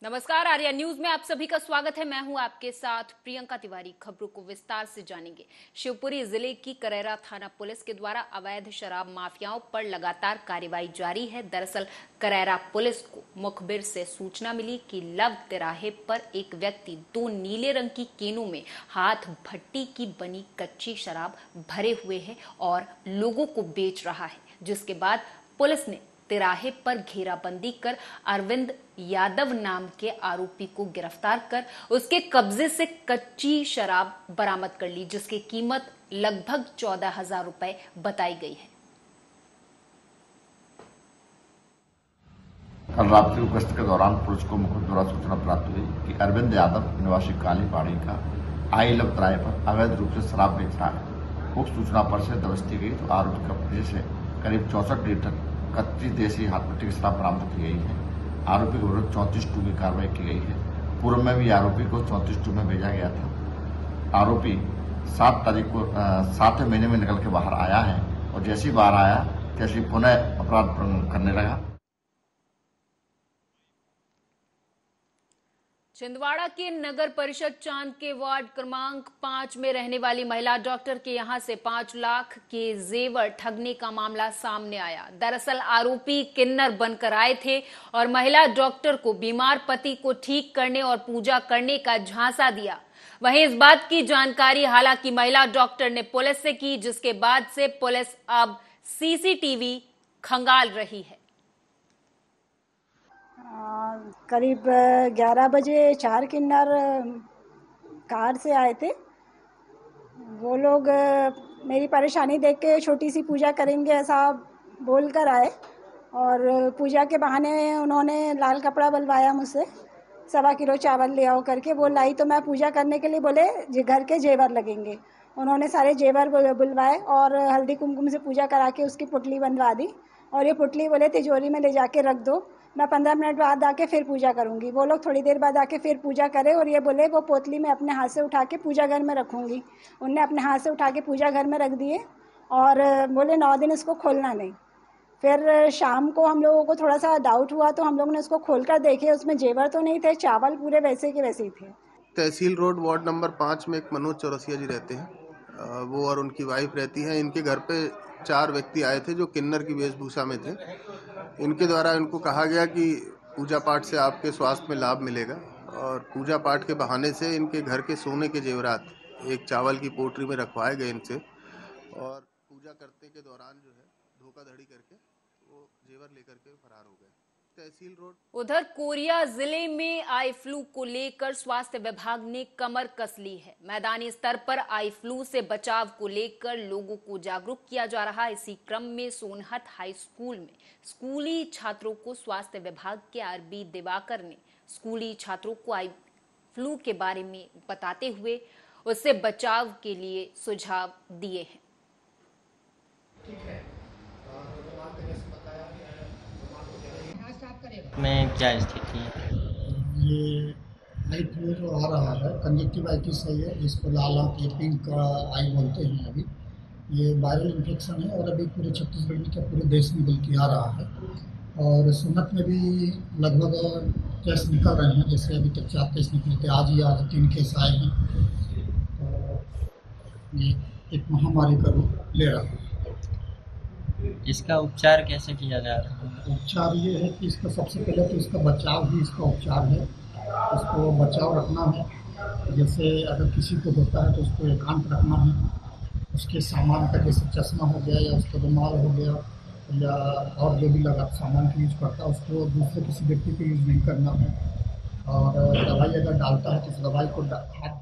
नमस्कार, आर्या न्यूज में आप सभी का स्वागत है। मैं हूं आपके साथ प्रियंका तिवारी। खबरों को विस्तार से जानेंगे। शिवपुरी जिले की करैरा थाना पुलिस के द्वारा अवैध शराब माफियाओं पर लगातार कार्रवाई जारी है। दरअसल करैरा पुलिस को मुखबिर से सूचना मिली कि लव तिराहे पर एक व्यक्ति 2 नीले रंग की केनों में हाथ भट्टी की बनी कच्ची शराब भरे हुए है और लोगों को बेच रहा है, जिसके बाद पुलिस ने तिराहे पर घेराबंदी कर अरविंद यादव नाम के आरोपी को गिरफ्तार कर उसके कब्जे से कच्ची शराब बरामद कर ली, जिसकी कीमत लगभग 14,000 रुपए बताई गई है। कल रात्रि गश्त के दौरान पुलिस को मुख्य द्वारा सूचना प्राप्त हुई कि अरविंद यादव निवासी काली पहाड़ी का आई लव तिराहे पर अवैध रूप से शराब बेच रहा है। उक्त सूचना पर से दबिश दी गई तो आरोपी कब्जे से करीब 64 लीटर कच्ची देसी हाथ भट्टी की शराब बरामद की गई है। आरोपी के विरुद्ध 34(2) की कार्रवाई की गई है। पूर्व में भी आरोपी को 34(2) में भेजा गया था। आरोपी 7 तारीख को 7वें महीने में निकल के बाहर आया है और जैसे ही बाहर आया तैसे ही पुनः अपराध करने लगा। छिंदवाड़ा के नगर परिषद चांद के वार्ड क्रमांक 5 में रहने वाली महिला डॉक्टर के यहां से 5 लाख के जेवर ठगने का मामला सामने आया। दरअसल आरोपी किन्नर बनकर आए थे और महिला डॉक्टर को बीमार पति को ठीक करने और पूजा करने का झांसा दिया। वहीं इस बात की जानकारी हालांकि महिला डॉक्टर ने पुलिस से की, जिसके बाद से पुलिस अब सीसीटीवी खंगाल रही है। करीब 11 बजे 4 किन्नर कार से आए थे। वो लोग मेरी परेशानी देख के छोटी सी पूजा करेंगे ऐसा बोल कर आए और पूजा के बहाने उन्होंने लाल कपड़ा बुलवाया मुझसे, 1.25 किलो चावल ले आओ करके। वो लाई तो मैं पूजा करने के लिए बोले घर के जेवर लगेंगे। उन्होंने सारे जेवर बुलवाए और हल्दी कुमकुम से पूजा करा के उसकी पुतली बनवा दी और ये पुतली बोले तिजोरी में ले जाके रख दो, मैं 15 मिनट बाद आके फिर पूजा करूँगी। वो लोग थोड़ी देर बाद आके फिर पूजा करे और ये बोले वो पोतली मैं अपने हाथ से उठा के पूजा घर में रखूँगी। उनने अपने हाथ से उठा के पूजा घर में रख दिए और बोले 9 दिन इसको खोलना नहीं। फिर शाम को हम लोगों को थोड़ा सा डाउट हुआ तो हम लोगों ने उसको खोल कर देखे, उसमें जेवर तो नहीं थे, चावल पूरे वैसे के वैसे ही थे। तहसील रोड वार्ड नंबर 5 में एक मनोज चौरसिया जी रहते हैं। वो और उनकी वाइफ रहती हैं। इनके घर पे 4 व्यक्ति आए थे जो किन्नर की वेशभूषा में थे। इनके द्वारा इनको कहा गया कि पूजा पाठ से आपके स्वास्थ्य में लाभ मिलेगा और पूजा पाठ के बहाने से इनके घर के सोने के जेवरात एक चावल की पोटली में रखवाए गए इनसे और पूजा करने के दौरान जो है धोखाधड़ी करके वो जेवर लेकर के फरार हो गए। तहसील रोड। उधर कोरिया जिले में आई फ्लू को लेकर स्वास्थ्य विभाग ने कमर कस ली है। मैदानी स्तर पर आई फ्लू से बचाव को लेकर लोगों को जागरूक किया जा रहा है। इसी क्रम में सोनहत हाई स्कूल में स्कूली छात्रों को स्वास्थ्य विभाग के आरबी दिवाकर ने स्कूली छात्रों को आई फ्लू के बारे में बताते हुए उससे बचाव के लिए सुझाव दिए हैं। में क्या स्थिति है? ये आई फ्लू जो आ रहा है, कंजक्टिवाइटिस है ये, जिसको लाल आंख या पिंक आई बोलते हैं। अभी ये वायरल इन्फेक्शन है और अभी पूरे छत्तीसगढ़ में क्या पूरे देश में बल्कि आ रहा है और सोनहत में भी लगभग केस निकल रहे हैं। जैसे अभी तक 4 केस निकले थे, आज ही आज 3 केस आए हैं। तो ये एक महामारी का रूप ले रहा है। इसका उपचार कैसे किया जा रहा है? उपचार ये है कि इसका सबसे पहले तो इसका बचाव ही इसका उपचार है। उसको बचाव रखना है। जैसे अगर किसी को होता है तो उसको एकांत रखना है। उसके सामान का जैसे चश्मा हो गया या उसका रुमाल हो गया या और जो भी लगा सामान का यूज करता है उसको दूसरे किसी व्यक्ति को यूज नहीं करना है। और दवाई अगर डालता है तो उस दवाई को हाथ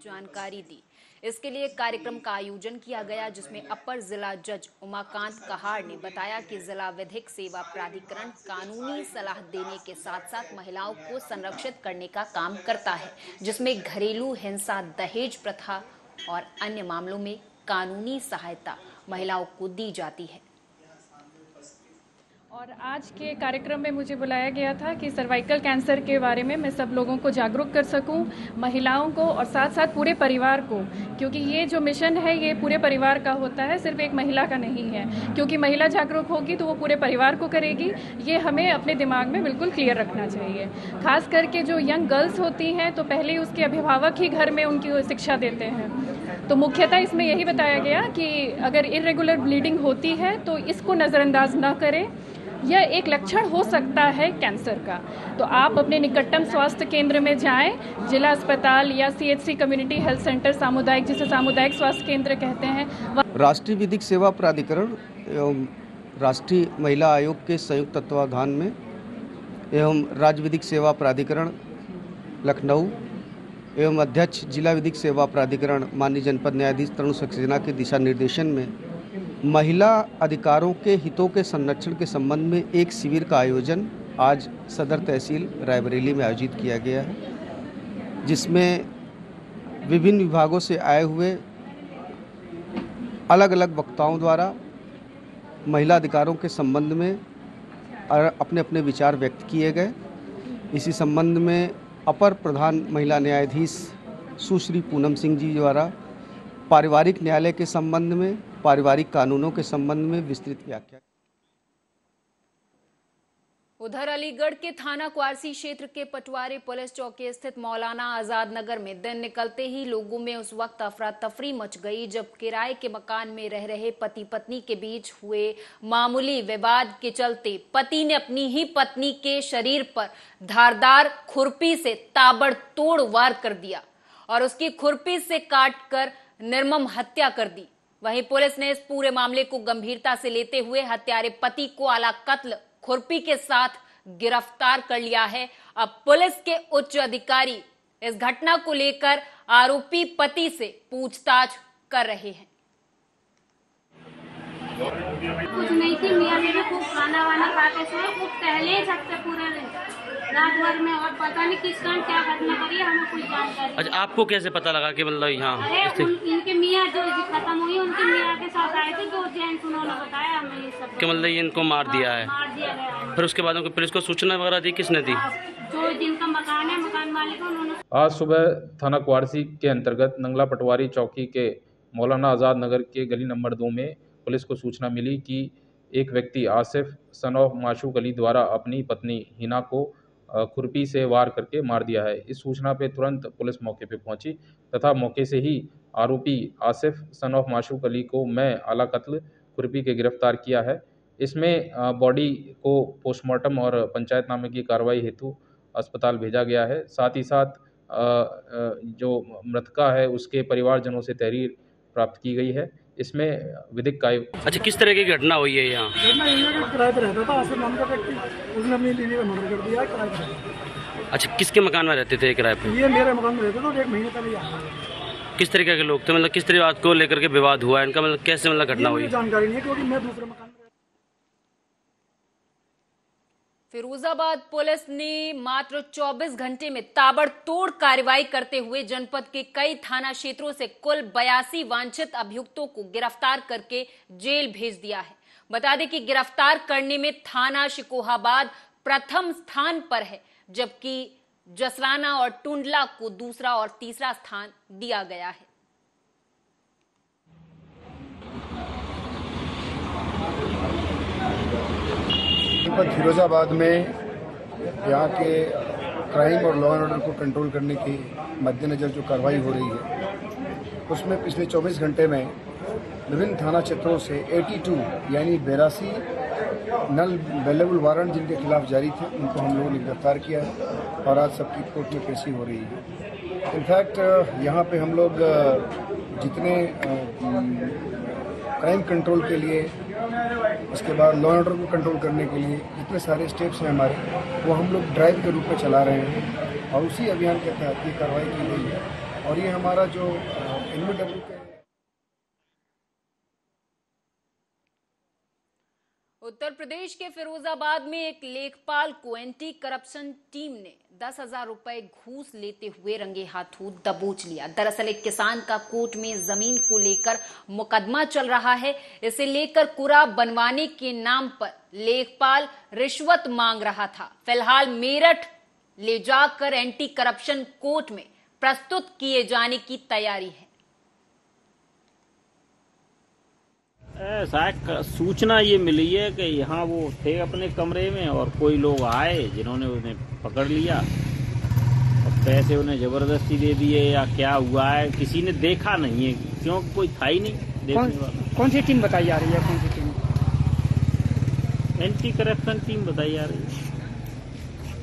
जानकारी दी। इसके लिए कार्यक्रम का आयोजन किया गया, जिसमें अपर जिला जज उमाकांत कहार ने बताया कि जिला विधिक सेवा प्राधिकरण कानूनी सलाह देने के साथ साथ महिलाओं को संरक्षित करने का काम करता है, जिसमें घरेलू हिंसा, दहेज प्रथा और अन्य मामलों में कानूनी सहायता महिलाओं को दी जाती है। और आज के कार्यक्रम में मुझे बुलाया गया था कि सर्वाइकल कैंसर के बारे में मैं सब लोगों को जागरूक कर सकूं, महिलाओं को और साथ साथ पूरे परिवार को, क्योंकि ये जो मिशन है ये पूरे परिवार का होता है, सिर्फ एक महिला का नहीं है। क्योंकि महिला जागरूक होगी तो वो पूरे परिवार को करेगी, ये हमें अपने दिमाग में बिल्कुल क्लियर रखना चाहिए। खास करके जो यंग गर्ल्स होती हैं तो पहले उसके अभिभावक ही घर में उनकी शिक्षा देते हैं। तो मुख्यतः इसमें यही बताया गया कि अगर इरेगुलर ब्लीडिंग होती है तो इसको नज़रअंदाज न करें, यह एक लक्षण हो सकता है कैंसर का। तो आप अपने निकटतम स्वास्थ्य केंद्र में जाएं, जिला अस्पताल या CHC कम्युनिटी हेल्थ सेंटर, सामुदायिक, जिसे सामुदायिक स्वास्थ्य केंद्र कहते हैं। राष्ट्रीय विधिक सेवा प्राधिकरण एवं राष्ट्रीय महिला आयोग के संयुक्त तत्वाधान में एवं राज्य विधिक सेवा प्राधिकरण लखनऊ एवं अध्यक्ष जिला विधिक सेवा प्राधिकरण माननीय जनपद न्यायाधीश तरुण सक्सेना के दिशा निर्देशन में महिला अधिकारों के हितों के संरक्षण के संबंध में एक शिविर का आयोजन आज सदर तहसील रायबरेली में आयोजित किया गया है, जिसमें विभिन्न विभागों से आए हुए अलग अलग वक्ताओं द्वारा महिला अधिकारों के संबंध में अपने अपने विचार व्यक्त किए गए। इसी संबंध में अपर प्रधान महिला न्यायाधीश सुश्री पूनम सिंह जी द्वारा पारिवारिक न्यायालय के संबंध में, पारिवारिक कानूनों के संबंध में विस्तृत व्याख्या। उधर अलीगढ़ के थाना क्वारसी क्षेत्र के पटवारी पुलिस चौकी स्थित मौलाना आजाद नगर में दिन निकलते ही लोगों में उस वक्त अफरा तफरी मच गई जब किराए के मकान में रह रहे पति पत्नी के बीच हुए मामूली विवाद के चलते पति ने अपनी ही पत्नी के शरीर पर धारदार खुरपी से ताबड़तोड़ वार कर दिया और उसकी खुरपी से काटकर निर्मम हत्या कर दी। वहीं पुलिस ने इस पूरे मामले को गंभीरता से लेते हुए हत्यारे पति को आला कत्ल खुरपी के साथ गिरफ्तार कर लिया है। अब पुलिस के उच्च अधिकारी इस घटना को लेकर आरोपी पति से पूछताछ कर रहे हैं। कुछ नहीं थी, मियां मेरे खूब खाना वाना खाते सोए, खूब टहले सकते पूरे रात भर में, और पता नहीं किस टाइम क्या घटना करी हमें कोई जानकारी। अच्छा, आपको कैसे पता लगा कि मतलब यहाँ? अरे इनके मियां जो खत्म हुई उनके मियां के साथ आए थे, तो जेंट्स उन्होंने बताया हमें ये सब कि मतलब इनको मार दिया है। मार दिया गया। फिर उसके बाद उनको पुलिस को सूचना वगैरह दी, किसने दी? जो जिनका मकान है, मकान मालिक है, उन्होंने। आज सुबह थाना क्वारसी के अंतर्गत नंगला पटवारी चौकी के मौलाना आज़ाद नगर के गली नंबर 2 में पुलिस को सूचना मिली कि एक व्यक्ति आसिफ सन ऑफ माशूक अली द्वारा अपनी पत्नी हिना को खुरपी से वार करके मार दिया है। इस सूचना पे तुरंत पुलिस मौके पे पहुंची तथा मौके से ही आरोपी आसिफ सन ऑफ माशूक अली को मैं आला कत्ल खुरपी के गिरफ्तार किया है। इसमें बॉडी को पोस्टमार्टम और पंचायतनामे की कार्रवाई हेतु अस्पताल भेजा गया है। साथ ही साथ जो मृतका है उसके परिवारजनों से तहरीर प्राप्त की गई है। इसमें विधिक कार्य। अच्छा, किस तरह की घटना हुई है यहाँ? घटना ये है कि किराए पे रहता था आसिफ नाम का व्यक्ति, उसने अपनी बीवी का मर्डर कर दिया है, किराए पे रहता था। अच्छा, किसके मकान में रहते थे किराए पे? ये मेरे मकान में रहते थे और 1 महीने पहले यहाँ आए। किस तरीके के लोग थे, मतलब किस तरह बात को लेकर के विवाद हुआ है इनका, मतलब कैसे मतलब घटना हुई? जानकारी नहीं है क्योंकि मैं दूसरे मकान में। फिरोजाबाद पुलिस ने मात्र 24 घंटे में ताबड़तोड़ कार्रवाई करते हुए जनपद के कई थाना क्षेत्रों से कुल 82 वांछित अभियुक्तों को गिरफ्तार करके जेल भेज दिया है। बता दें कि गिरफ्तार करने में थाना शिकोहाबाद प्रथम स्थान पर है, जबकि जसराना और टुंडला को दूसरा और तीसरा स्थान दिया गया है। फिरोजाबाद में यहाँ के क्राइम और लॉ एंड ऑर्डर को कंट्रोल करने के मद्देनज़र जो कार्रवाई हो रही है उसमें पिछले 24 घंटे में विभिन्न थाना क्षेत्रों से 82 यानी 82 नल अवेलेबल वारंट जिनके खिलाफ जारी थे उनको हम लोगों ने गिरफ्तार किया है और आज सबकी कोर्ट में पेशी हो रही है। इनफैक्ट यहाँ पे हम लोग जितने क्राइम कंट्रोल के लिए, उसके बाद लॉ एंड ऑर्डर को कंट्रोल करने के लिए जितने सारे स्टेप्स हैं हमारे, वो हम लोग ड्राइव के रूप में चला रहे हैं और उसी अभियान के तहत ये कार्रवाई की गई है। और ये हमारा जो NMW के उत्तर प्रदेश के फिरोजाबाद में एक लेखपाल को एंटी करप्शन टीम ने 10,000 रुपए घूस लेते हुए रंगे हाथों दबोच लिया। दरअसल एक किसान का कोर्ट में जमीन को लेकर मुकदमा चल रहा है। इसे लेकर कुरा बनवाने के नाम पर लेखपाल रिश्वत मांग रहा था। फिलहाल मेरठ ले जाकर एंटी करप्शन कोर्ट में प्रस्तुत किए जाने की तैयारी है। ऐसा सूचना ये मिली है कि यहाँ वो थे अपने कमरे में और कोई लोग आए जिन्होंने उन्हें पकड़ लिया और पैसे उन्हें जबरदस्ती दे दिए या क्या हुआ है किसी ने देखा नहीं है, क्योंकि कोई था ही नहीं देखने वाला। कौन सी टीम बताई जा रही है? कौन सी टीम? एंटी करप्शन टीम बताई जा रही है,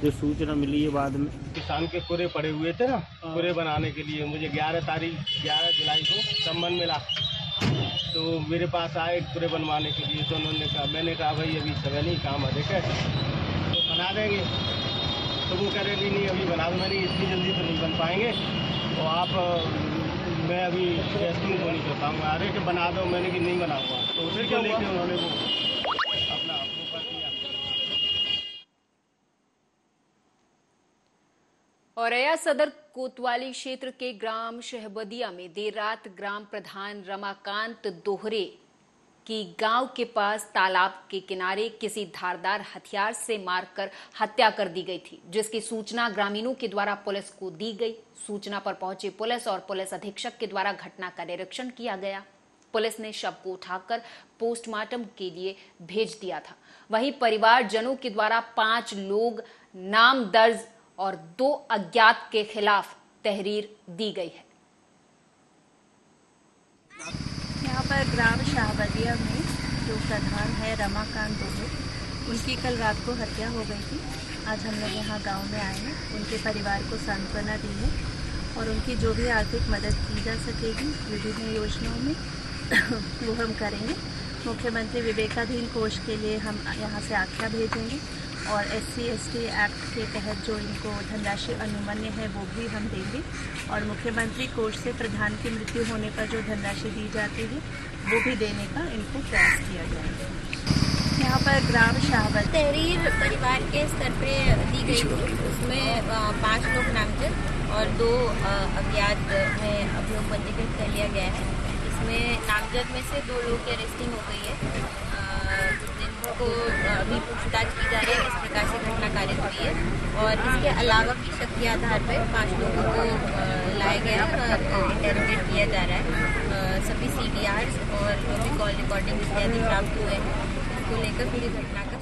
जो सूचना मिली है बाद में। किसान के कुरे पड़े हुए थे ना, कुरे बनाने के लिए मुझे 11 जुलाई को सम्मन मिला, तो मेरे पास आए कुरे बनवाने के लिए। तो उन्होंने कहा, मैंने कहा भाई अभी समय नहीं, काम अधिक है तो बना देंगे। तो वो कह रहे नहीं अभी बना दो। मैंने इतनी जल्दी तो नहीं बन पाएंगे तो आप मैं अभी टेस्टिंग को नहीं कर पाऊँगा। अरे कि बना दो, मैंने कि नहीं बनाऊँगा। तो उसी को लेकर उन्होंने वो अपना वो कर दिया। औरैया सदर कोतवाली क्षेत्र के ग्राम शहबदिया में देर रात ग्राम प्रधान रमाकांत दोहरे की गांव के पास तालाब के किनारे किसी धारदार हथियार से मारकर हत्या कर दी गई थी, जिसकी सूचना ग्रामीणों के द्वारा पुलिस को दी गई। सूचना पर पहुंची पुलिस और पुलिस अधीक्षक के द्वारा घटना का निरीक्षण किया गया। पुलिस ने शव को उठाकर पोस्टमार्टम के लिए भेज दिया था। वहीं परिवारजनों के द्वारा 5 लोग नाम दर्ज और 2 अज्ञात के खिलाफ तहरीर दी गई है। यहाँ पर ग्राम शाहबदिया में जो प्रधान है रमाकांत दोहरे, उनकी कल रात को हत्या हो गई थी। आज हम लोग यहाँ गांव में आए हैं, उनके परिवार को सांत्वना दी है और उनकी जो भी आर्थिक मदद की जा सकेगी विभिन्न योजनाओं में वो हम करेंगे। मुख्यमंत्री विवेकाधीन कोष के लिए हम यहाँ से आख्या भेजेंगे और SC/ST एक्ट के तहत जो इनको धनराशि अनुमन्य है वो भी हम देंगे और मुख्यमंत्री कोष से प्रधान की मृत्यु होने पर जो धनराशि दी जाती है वो भी देने का इनको प्रयास किया जाएगा। यहाँ पर ग्राम शाहबद तहरीर परिवार के स्तर पे दी गई थी, उसमें 5 लोग नामजद और 2 अज्ञात में अभियोग पंजीकृत कर लिया गया है। इसमें नामजद में से 2 लोग की अरेस्टिंग हो गई है, जिनको अभी पूछताछ की जा रही है किस प्रकार से घटना कारित हुई है और इसके अलावा भी शक के आधार पर 5 लोगों को लाया गया और इंटरोगेट किया जा रहा है। सभी CDRs और जो भी कॉल रिकॉर्डिंग इत्यादि प्राप्त हुए हैं उसको लेकर पूरी घटना का।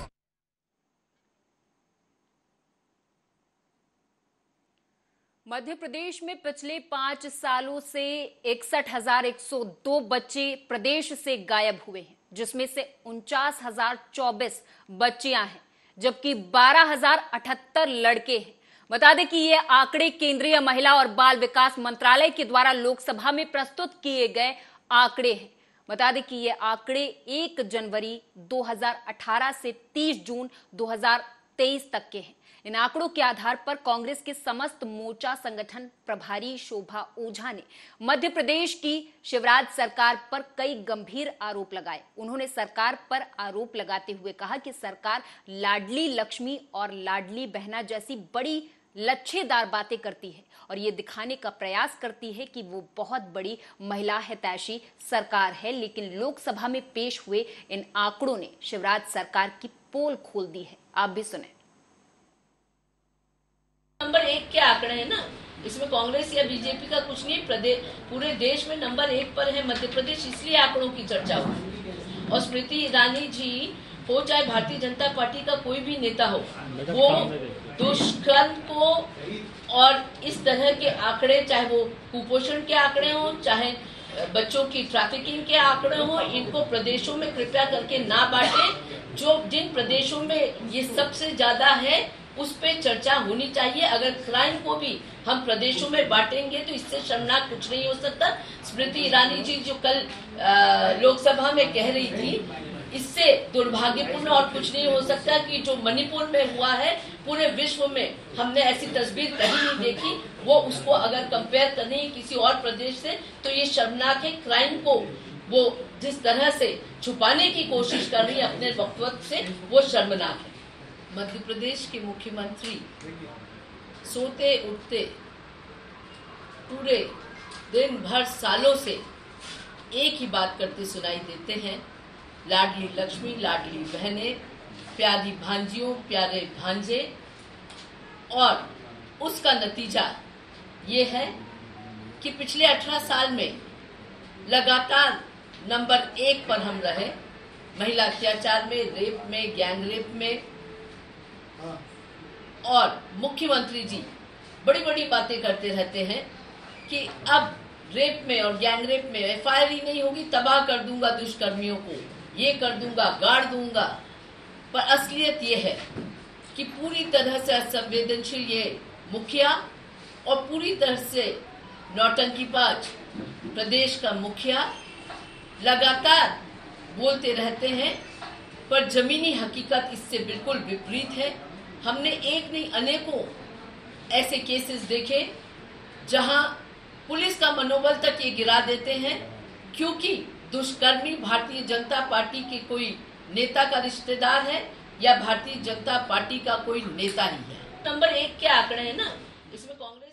मध्य प्रदेश में पिछले 5 सालों से 61,102 बच्चे प्रदेश से गायब हुए हैं, जिसमें से 49,024 बच्चियां हैं जबकि 12,078 लड़के हैं। बता दें कि ये आंकड़े केंद्रीय महिला और बाल विकास मंत्रालय के द्वारा लोकसभा में प्रस्तुत किए गए आंकड़े हैं। बता दें कि ये आंकड़े 1 जनवरी 2018 से 30 जून 2023 तक के हैं। इन आंकड़ों के आधार पर कांग्रेस के समस्त मोर्चा संगठन प्रभारी शोभा ओझा ने मध्य प्रदेश की शिवराज सरकार पर कई गंभीर आरोप लगाए। उन्होंने सरकार पर आरोप लगाते हुए कहा कि सरकार लाडली लक्ष्मी और लाडली बहना जैसी बड़ी लच्छेदार बातें करती है और ये दिखाने का प्रयास करती है कि वो बहुत बड़ी महिला हितैषी सरकार है, लेकिन लोकसभा में पेश हुए इन आंकड़ों ने शिवराज सरकार की पोल खोल दी है। आप भी सुने। नंबर 1 के आंकड़े हैं ना, इसमें कांग्रेस या बीजेपी का कुछ नहीं, पूरे देश में नंबर 1 पर है मध्य प्रदेश, इसलिए आंकड़ों की चर्चा हो। और स्मृति ईरानी जी हो चाहे भारतीय जनता पार्टी का कोई भी नेता हो, वो दुष्कर्म को और इस तरह के आंकड़े, चाहे वो कुपोषण के आंकड़े हो चाहे बच्चों की ट्रैफिकिंग के आंकड़े हो, इनको प्रदेशों में कृपया करके ना बांटें। जो जिन प्रदेशों में ये सबसे ज्यादा है उस पे चर्चा होनी चाहिए। अगर क्राइम को भी हम प्रदेशों में बांटेंगे तो इससे शर्मनाक कुछ नहीं हो सकता। स्मृति ईरानी जी जो कल लोकसभा में कह रही थी, इससे दुर्भाग्यपूर्ण और कुछ नहीं हो सकता कि जो मणिपुर में हुआ है पूरे विश्व में हमने ऐसी तस्वीर कहीं नहीं देखी। वो उसको अगर कंपेयर करें किसी और प्रदेश से तो ये शर्मनाक है। क्राइम को वो जिस तरह से छुपाने की कोशिश कर रही है अपने वक्तव्य से, वो शर्मनाक है। मध्य प्रदेश के मुख्यमंत्री सोते उठते पूरे दिन भर सालों से एक ही बात करते सुनाई देते हैं, लाडली लक्ष्मी, लाडली बहनें, प्यारी भांजियों, प्यारे भांजे, और उसका नतीजा ये है कि पिछले 18 साल में लगातार नंबर 1 पर हम रहे, महिला अत्याचार में, रेप में, गैंग रेप में। और मुख्यमंत्री जी बड़ी बड़ी बातें करते रहते हैं कि अब रेप में और गैंग रेप में एफआईआर ही नहीं होगी, तबाह कर दूंगा दुष्कर्मियों को, ये कर दूंगा, गाड़ दूंगा। पर असलियत ये है कि पूरी तरह से असंवेदनशील ये मुखिया और पूरी तरह से नौटंकीबाज प्रदेश का मुखिया लगातार बोलते रहते हैं, पर जमीनी हकीकत इससे बिल्कुल विपरीत है। हमने एक नहीं अनेकों ऐसे केसेस देखे जहां पुलिस का मनोबल तक ये गिरा देते हैं, क्योंकि दुष्कर्मी भारतीय जनता पार्टी के कोई नेता का रिश्तेदार है या भारतीय जनता पार्टी का कोई नेता ही है। नंबर 1 के आंकड़े हैं ना, इसमें कांग्रेस।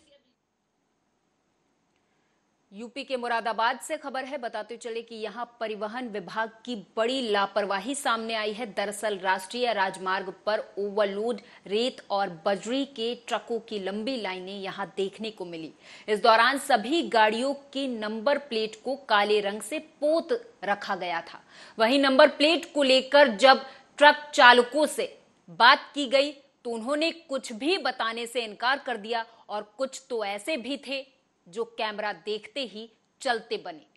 यूपी के मुरादाबाद से खबर है, बताते चले कि यहां परिवहन विभाग की बड़ी लापरवाही सामने आई है। दरअसल राष्ट्रीय राजमार्ग पर ओवरलोड रेत और बजरी के ट्रकों की लंबी लाइनें यहां देखने को मिली। इस दौरान सभी गाड़ियों के नंबर प्लेट को काले रंग से पोत रखा गया था। वहीं नंबर प्लेट को लेकर जब ट्रक चालकों से बात की गई तो उन्होंने कुछ भी बताने से इनकार कर दिया, और कुछ तो ऐसे भी थे जो कैमरा देखते ही चलते बने।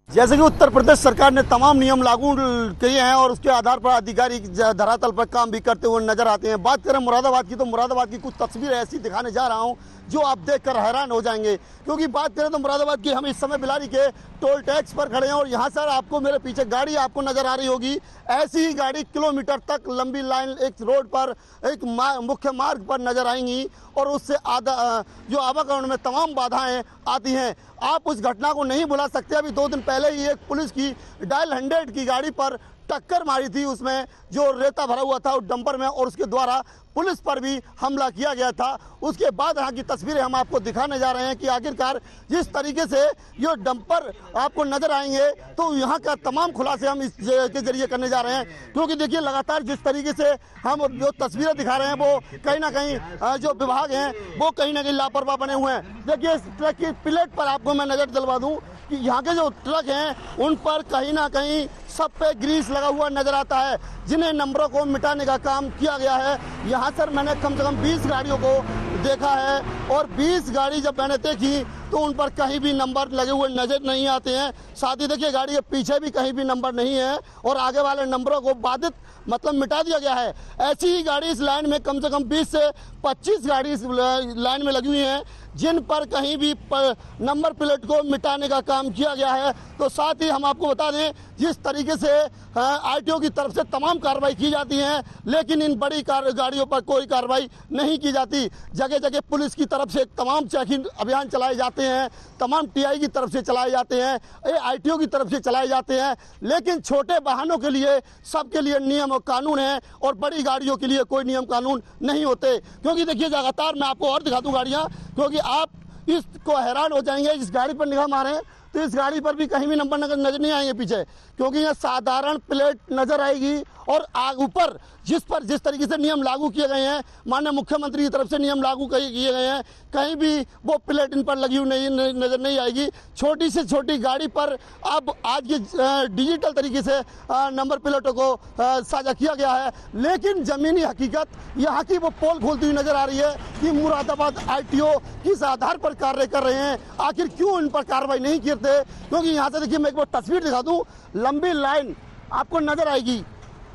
जैसे कि उत्तर प्रदेश सरकार ने तमाम नियम लागू किए हैं और उसके आधार पर अधिकारी धरातल पर काम भी करते हुए नजर आते हैं। बात करें मुरादाबाद की, तो मुरादाबाद की कुछ तस्वीरें ऐसी दिखाने जा रहा हूं जो आप देखकर हैरान हो जाएंगे। क्योंकि बात करें तो मुरादाबाद की, हम इस समय बिलारी के टोल टैक्स पर खड़े हैं और यहाँ सर आपको मेरे पीछे गाड़ी आपको नजर आ रही होगी। ऐसी ही गाड़ी किलोमीटर तक लंबी लाइन एक रोड पर, एक मुख्य मार्ग पर नजर आएंगी और उससे जो आवागमन में तमाम बाधाएं आती हैं। आप उस घटना को नहीं भुला सकते। अभी 2 दिन पहले ही एक पुलिस की डायल 100 की गाड़ी पर टक्कर मारी थी, उसमें जो रेता भरा हुआ था उस डंपर में, और उसके द्वारा पुलिस पर भी हमला किया गया था। उसके बाद यहाँ की तस्वीरें हम आपको दिखाने जा रहे हैं कि आखिरकार जिस तरीके से ये डंपर आपको नजर आएंगे, तो यहाँ का तमाम खुलासे हम इस के जरिए करने जा रहे हैं। क्योंकि देखिए लगातार जिस तरीके से हम जो तस्वीरें दिखा रहे हैं वो कहीं ना कहीं जो विभाग हैं वो कहीं ना कहीं लापरवाह बने हुए हैं। देखिए इस ट्रक की प्लेट पर आपको मैं नजर दिलवा दूं कि यहाँ के जो ट्रक हैं उन पर कहीं ना कहीं सब पे ग्रीस लगा हुआ नजर आता है, जिन्हें नंबरों को मिटाने का काम किया गया है। यहाँ सर मैंने कम से कम 20 गाड़ियों को देखा है और 20 गाड़ी जब मैंने देखी तो उन पर कहीं भी नंबर लगे हुए नजर नहीं आते हैं। साथ ही देखिए गाड़ी के पीछे भी कहीं भी नंबर नहीं है और आगे वाले नंबरों को बाधित मतलब मिटा दिया गया है। ऐसी ही गाड़ी इस लाइन में कम से कम 20 से 25 गाड़ी इस लाइन में लगी हुई हैं, जिन पर कहीं भी नंबर प्लेट को मिटाने का काम किया गया है। तो साथ ही हम आपको बता दें, जिस तरीके से आरटीओ की तरफ से तमाम कार्रवाई की जाती है, लेकिन इन बड़ी गाड़ियों पर कोई कार्रवाई नहीं की जाती। जगह जगह पुलिस की तरफ से तमाम चेकिंग अभियान चलाए जाते हैं, तमाम टीआई की तरफ से चलाए जाते हैं, आरटीओ की तरफ से चलाए जाते हैं, लेकिन छोटे वाहनों के लिए सबके लिए नियम और कानून है और बड़ी गाड़ियों के लिए कोई नियम कानून नहीं होते। क्योंकि देखिए लगातार मैं आपको और दिखा दूं गाड़ियां, क्योंकि आप इसको हैरान हो जाएंगे। इस गाड़ी पर निगाह मारें तो इस गाड़ी पर भी कहीं भी नंबर नजर नहीं आएंगे पीछे, क्योंकि यह साधारण प्लेट नजर आएगी और ऊपर जिस तरीके से नियम लागू किए गए हैं, माननीय मुख्यमंत्री की तरफ से नियम लागू किए गए हैं, कहीं भी वो प्लेट इन पर लगी हुई नजर नहीं आएगी। छोटी से छोटी गाड़ी पर अब आज की डिजिटल तरीके से नंबर प्लेटों को साझा किया गया है, लेकिन जमीनी हकीकत यहाँ की वो पोल खोलती हुई नजर आ रही है कि मुरादाबाद आरटीओ किस आधार पर कार्य कर रहे हैं, आखिर क्यों इन पर कार्रवाई नहीं करते। क्योंकि यहाँ से देखिए मैं एक बार तस्वीर दिखा दूं, लंबी लाइन आपको नजर आएगी।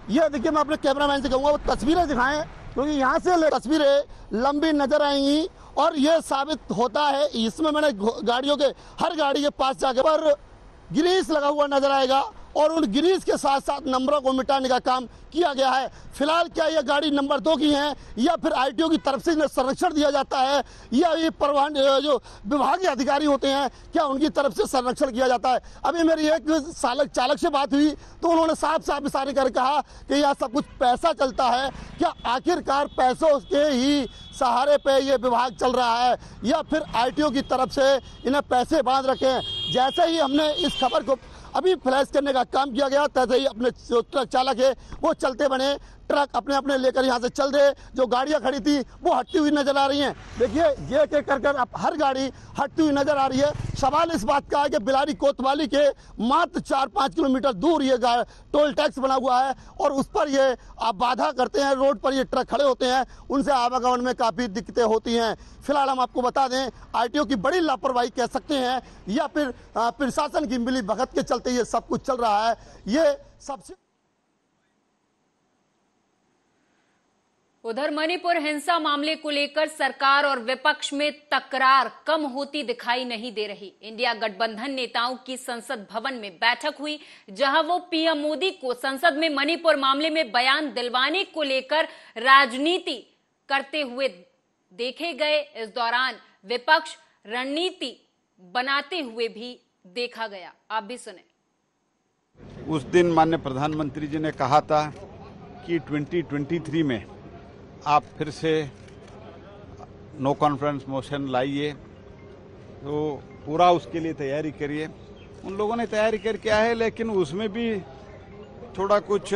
ये देखिए मैं अपने कैमरामैन से कहूँगा वो तस्वीरें दिखाएं, क्योंकि यहाँ से तस्वीरें लंबी नजर आएंगी और ये साबित होता है। इसमें मैंने गाड़ियों के हर गाड़ी के पास जाकर पर ग्रीस लगा हुआ नजर आएगा और उन ग्रीस के साथ साथ नंबरों को मिटाने का काम किया गया है। फिलहाल क्या ये गाड़ी नंबर 2 की है या फिर आईटीओ की तरफ से इन्हें संरक्षण दिया जाता है या ये परिवहन जो विभागीय अधिकारी होते हैं क्या उनकी तरफ से संरक्षण किया जाता है। अभी मेरी एक चालक से बात हुई तो उन्होंने साफ साफ इशारे कर कहा कि यह सब कुछ पैसा चलता है। क्या आखिरकार पैसों के ही सहारे पे ये विभाग चल रहा है या फिर आईटीओ की तरफ से इन्हें पैसे बांध रखे हैं। जैसे ही हमने इस खबर को अभी फ्लैश करने का काम किया गया तैसे ही अपने जो ट्रक चालक है वो चलते बने, ट्रक अपने अपने लेकर यहाँ से चल रहे। जो गाड़ियाँ खड़ी थी वो हटती हुई नजर आ रही हैं। देखिए ये के कर अब हर गाड़ी हटती हुई नजर आ रही है। सवाल इस बात का है कि बिलारी कोतवाली के मात्र 4-5 किलोमीटर दूर ये टोल टैक्स बना हुआ है और उस पर ये बाधा करते हैं। रोड पर ये ट्रक खड़े होते हैं, उनसे आवागमन में काफ़ी दिक्कतें होती हैं। फिलहाल हम आपको बता दें आईटीओ की बड़ी लापरवाही कह सकते हैं या फिर प्रशासन की मिली भगत के चलते ये सब कुछ चल रहा है। ये सबसे उधर मणिपुर हिंसा मामले को लेकर सरकार और विपक्ष में तकरार कम होती दिखाई नहीं दे रही। इंडिया गठबंधन नेताओं की संसद भवन में बैठक हुई जहां वो पीएम मोदी को संसद में मणिपुर मामले में बयान दिलवाने को लेकर राजनीति करते हुए देखे गए। इस दौरान विपक्ष रणनीति बनाते हुए भी देखा गया। आप भी सुने। उस दिन माननीय प्रधानमंत्री जी ने कहा था कि 2023 में आप फिर से नो कॉन्फिडेंस मोशन लाइए, तो पूरा उसके लिए तैयारी करिए। उन लोगों ने तैयारी करके आए, लेकिन उसमें भी थोड़ा कुछ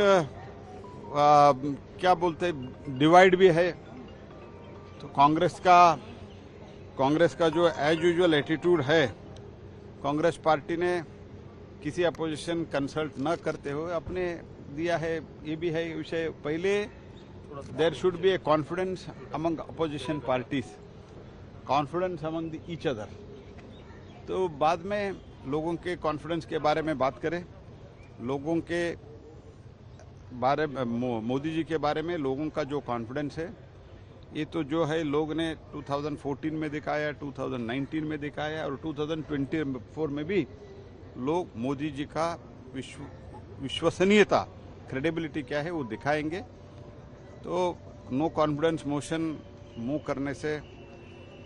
क्या बोलते डिवाइड भी है। तो कांग्रेस का जो एज यूजुअल एटीट्यूड है, कांग्रेस पार्टी ने किसी अपोजिशन कंसल्ट न करते हुए अपने दिया है। ये भी है विषय। पहले there should be a confidence among opposition parties, confidence among each other. तो बाद में लोगों के कॉन्फिडेंस के बारे में बात करें, लोगों के बारे में, मोदी जी के बारे में लोगों का जो कॉन्फिडेंस है, ये तो जो है लोग ने 2014 में दिखाया, 2019 में दिखाया और 2024 में भी लोग मोदी जी का विश्वसनीयता, क्रेडिबिलिटी क्या है वो दिखाएंगे। तो नो कॉन्फिडेंस मोशन मूव करने से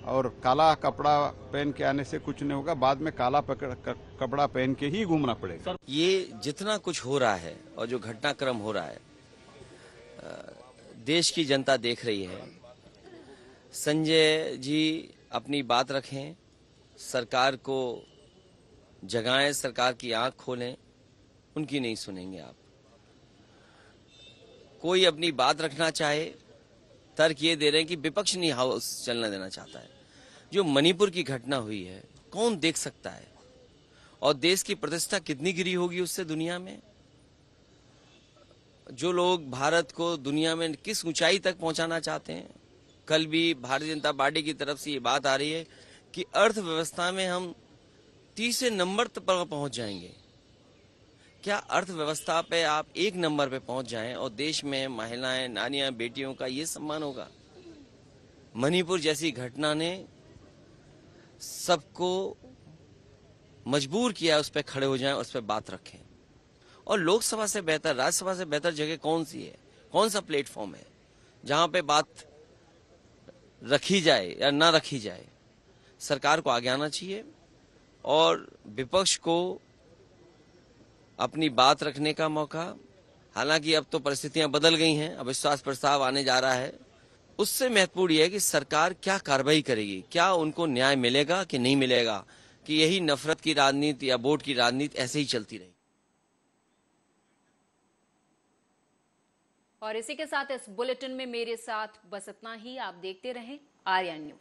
और काला कपड़ा पहन के आने से कुछ नहीं होगा। बाद में काला कपड़ा पहन के ही घूमना पड़ेगा। ये जितना कुछ हो रहा है और जो घटनाक्रम हो रहा है, देश की जनता देख रही है। संजय जी अपनी बात रखें, सरकार को जगाएं, सरकार की आंख खोलें, उनकी नहीं सुनेंगे आप। कोई अपनी बात रखना चाहे, तर्क ये दे रहे हैं कि विपक्ष नहीं हाउस चलना देना चाहता है। जो मणिपुर की घटना हुई है कौन देख सकता है, और देश की प्रतिष्ठा कितनी गिरी होगी उससे दुनिया में। जो लोग भारत को दुनिया में किस ऊंचाई तक पहुंचाना चाहते हैं। कल भी भारतीय जनता पार्टी की तरफ से ये बात आ रही है कि अर्थव्यवस्था में हम 30वें नंबर पर पहुंच जाएंगे। क्या अर्थव्यवस्था पे आप 1 नंबर पे पहुंच जाएं और देश में महिलाएं, नारियां, बेटियों का ये सम्मान होगा। मणिपुर जैसी घटना ने सबको मजबूर किया उस पर खड़े हो जाएं, उस पर बात रखें। और लोकसभा से बेहतर, राज्यसभा से बेहतर जगह कौन सी है, कौन सा प्लेटफॉर्म है जहां पे बात रखी जाए या ना रखी जाए। सरकार को आगे आना चाहिए और विपक्ष को अपनी बात रखने का मौका। हालांकि अब तो परिस्थितियां बदल गई हैं, अब विश्वास प्रस्ताव आने जा रहा है। उससे महत्वपूर्ण यह है कि सरकार क्या कार्रवाई करेगी, क्या उनको न्याय मिलेगा कि नहीं मिलेगा, कि यही नफरत की राजनीति या वोट की राजनीति ऐसे ही चलती रही। और इसी के साथ इस बुलेटिन में मेरे साथ बस इतना ही। आप देखते रहें आर्यन न्यूज।